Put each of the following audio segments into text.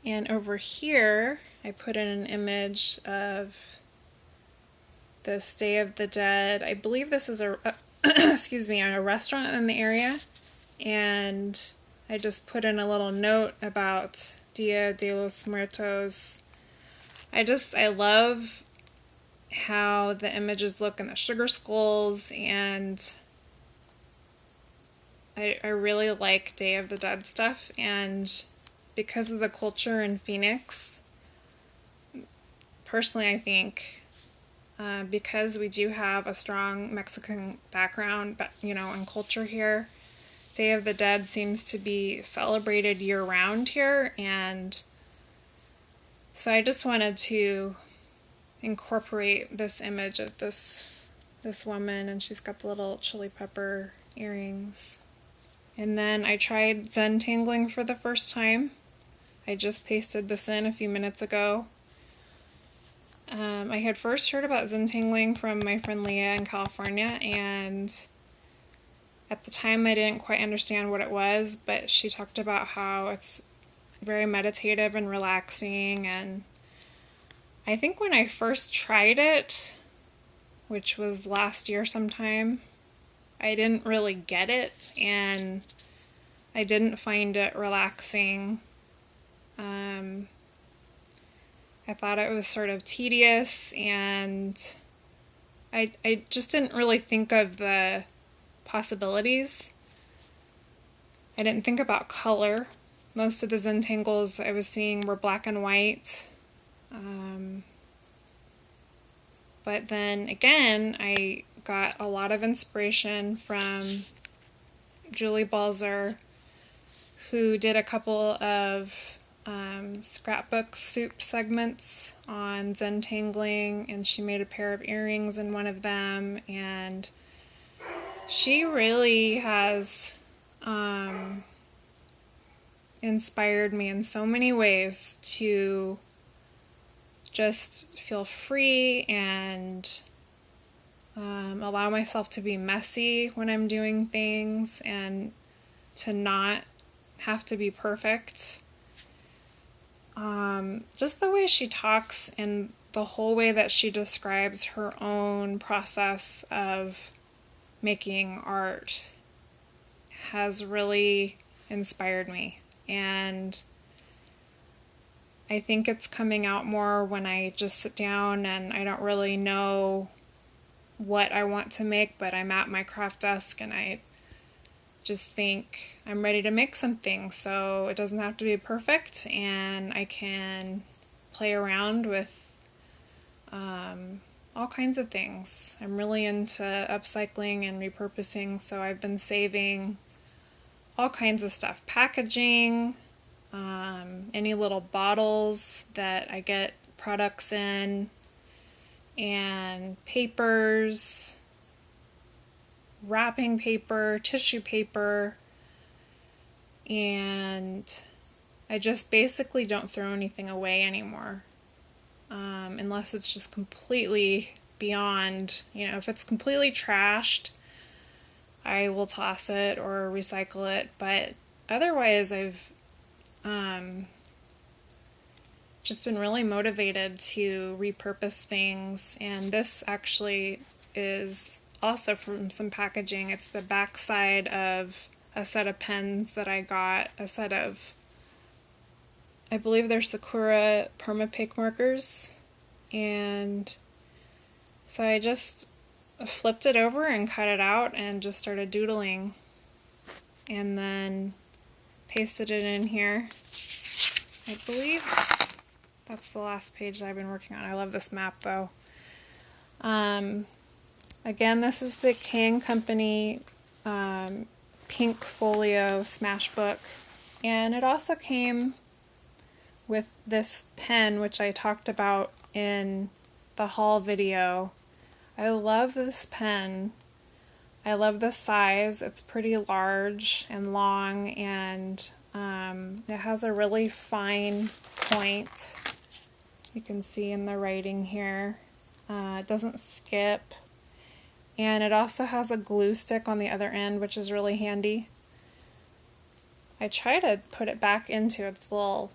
And over here, I put in an image of this Day of the Dead. I believe this is a excuse me, a restaurant in the area. And I just put in a little note about Dia de los Muertos. I love how the images look in the sugar skulls, and I really like Day of the Dead stuff, and because of the culture in Phoenix, personally I think, because we do have a strong Mexican background, and culture here, Day of the Dead seems to be celebrated year-round here, and so I just wanted to incorporate this image of this woman, and she's got the little chili pepper earrings. And then I tried Zen Tangling for the first time. I just pasted this in a few minutes ago. I had first heard about Zen Tangling from my friend Leah in California, and at the time I didn't quite understand what it was, but she talked about how it's very meditative and relaxing, and I think when I first tried it, which was last year sometime, I didn't really get it, and I didn't find it relaxing. I thought it was sort of tedious, and I just didn't really think of the possibilities. I didn't think about color. Most of the Zentangles I was seeing were black and white. But then again, I got a lot of inspiration from Julie Balzer, who did a couple of scrapbook soup segments on Zen Tangling, and she made a pair of earrings in one of them, and she really has inspired me in so many ways to just feel free and allow myself to be messy when I'm doing things, and to not have to be perfect. Just the way she talks and the whole way that she describes her own process of making art has really inspired me, and I think it's coming out more when I just sit down and I don't really know what I want to make, but I'm at my craft desk and I just think I'm ready to make something, so it doesn't have to be perfect, and I can play around with all kinds of things. I'm really into upcycling and repurposing, so I've been saving all kinds of stuff. Packaging, any little bottles that I get products in, and papers, wrapping paper, tissue paper, and I just basically don't throw anything away anymore, unless it's just completely beyond, if it's completely trashed, I will toss it or recycle it, but otherwise I've just been really motivated to repurpose things, and this actually is also from some packaging. It's the back side of a set of pens that I got, a set of, I believe they're Sakura Permapic markers, and so I just flipped it over and cut it out and just started doodling, and then pasted it in here. I believe that's the last page that I've been working on. I love this map though. Again, this is the King Company pink folio smash book, and it also came with this pen, which I talked about in the haul video. I love this pen. I love the size. It's pretty large and long, and it has a really fine point. You can see in the writing here. It doesn't skip. And it also has a glue stick on the other end, which is really handy. I try to put it back into its little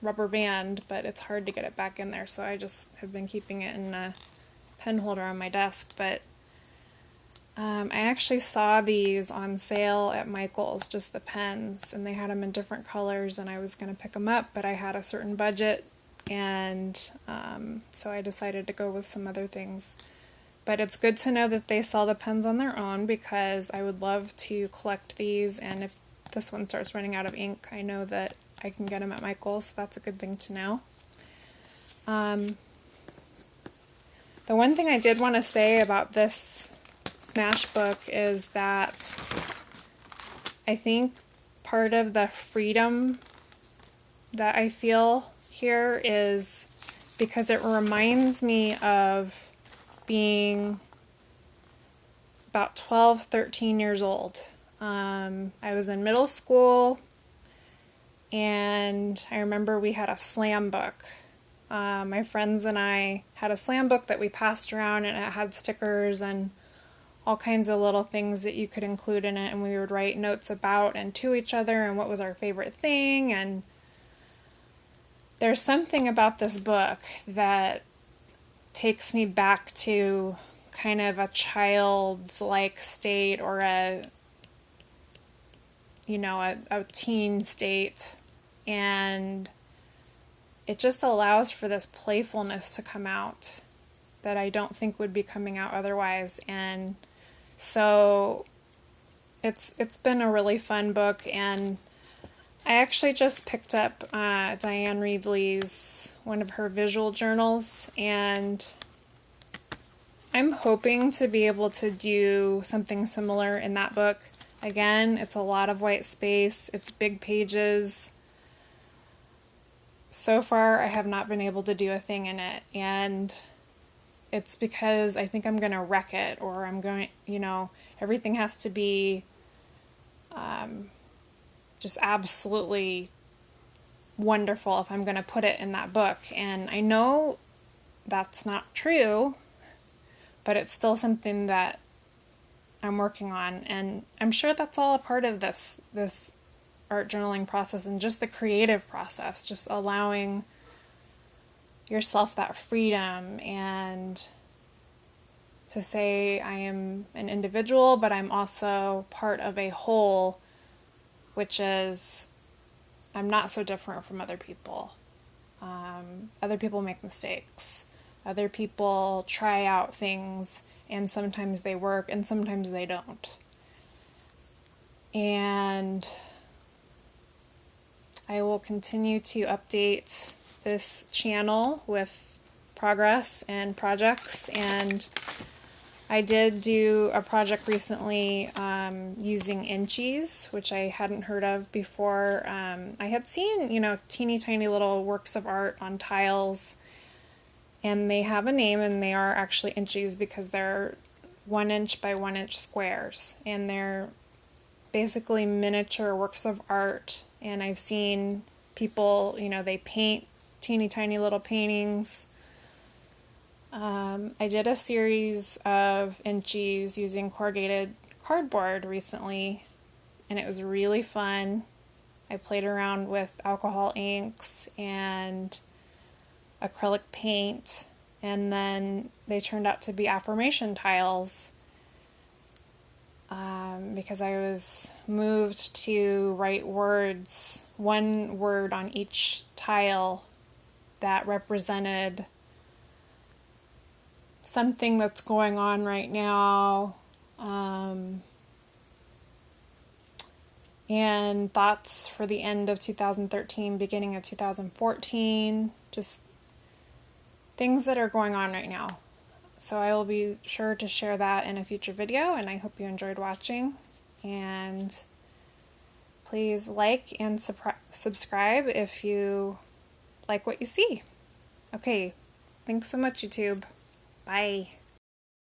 rubber band, but it's hard to get it back in there, so I just have been keeping it in a pen holder on my desk. But I actually saw these on sale at Michael's, just the pens, and they had them in different colors, and I was going to pick them up, but I had a certain budget, and so I decided to go with some other things. But it's good to know that they sell the pens on their own, because I would love to collect these, and if this one starts running out of ink, I know that I can get them at Michael's, so that's a good thing to know. The one thing I did want to say about this Smash book is that I think part of the freedom that I feel here is because it reminds me of being about 12, 13 years old. I was in middle school, and I remember we had a slam book. My friends and I had a slam book that we passed around, and it had stickers and all kinds of little things that you could include in it, and we would write notes about and to each other and what was our favorite thing. And there's something about this book that takes me back to kind of a child's like state, or a teen state, and it just allows for this playfulness to come out that I don't think would be coming out otherwise. And so it's been a really fun book, and I actually just picked up Diane Reevely's, one of her visual journals, and I'm hoping to be able to do something similar in that book. Again, it's a lot of white space, it's big pages. So far, I have not been able to do a thing in it, and it's because I think I'm going to wreck it, or I'm going, everything has to be just absolutely wonderful if I'm going to put it in that book. And I know that's not true, but it's still something that I'm working on, and I'm sure that's all a part of this art journaling process, and just the creative process, just allowing yourself that freedom, and to say I am an individual, but I'm also part of a whole, which is I'm not so different from other people. Other people make mistakes. Other people try out things, and sometimes they work and sometimes they don't. And I will continue to update this channel with progress and projects, and I did do a project recently using inchies, which I hadn't heard of before. I had seen, teeny tiny little works of art on tiles, and they have a name, and they are actually inchies because they're 1 inch by 1 inch squares, and they're basically miniature works of art. And I've seen people, they paint teeny tiny little paintings. I did a series of inchies using corrugated cardboard recently, and it was really fun. I played around with alcohol inks and acrylic paint, and then they turned out to be affirmation tiles, because I was moved to write words, one word on each tile that represented something that's going on right now, and thoughts for the end of 2013, beginning of 2014, just things that are going on right now. So I will be sure to share that in a future video, and I hope you enjoyed watching. And please like and subscribe if you like what you see. Okay, thanks so much, YouTube. Bye.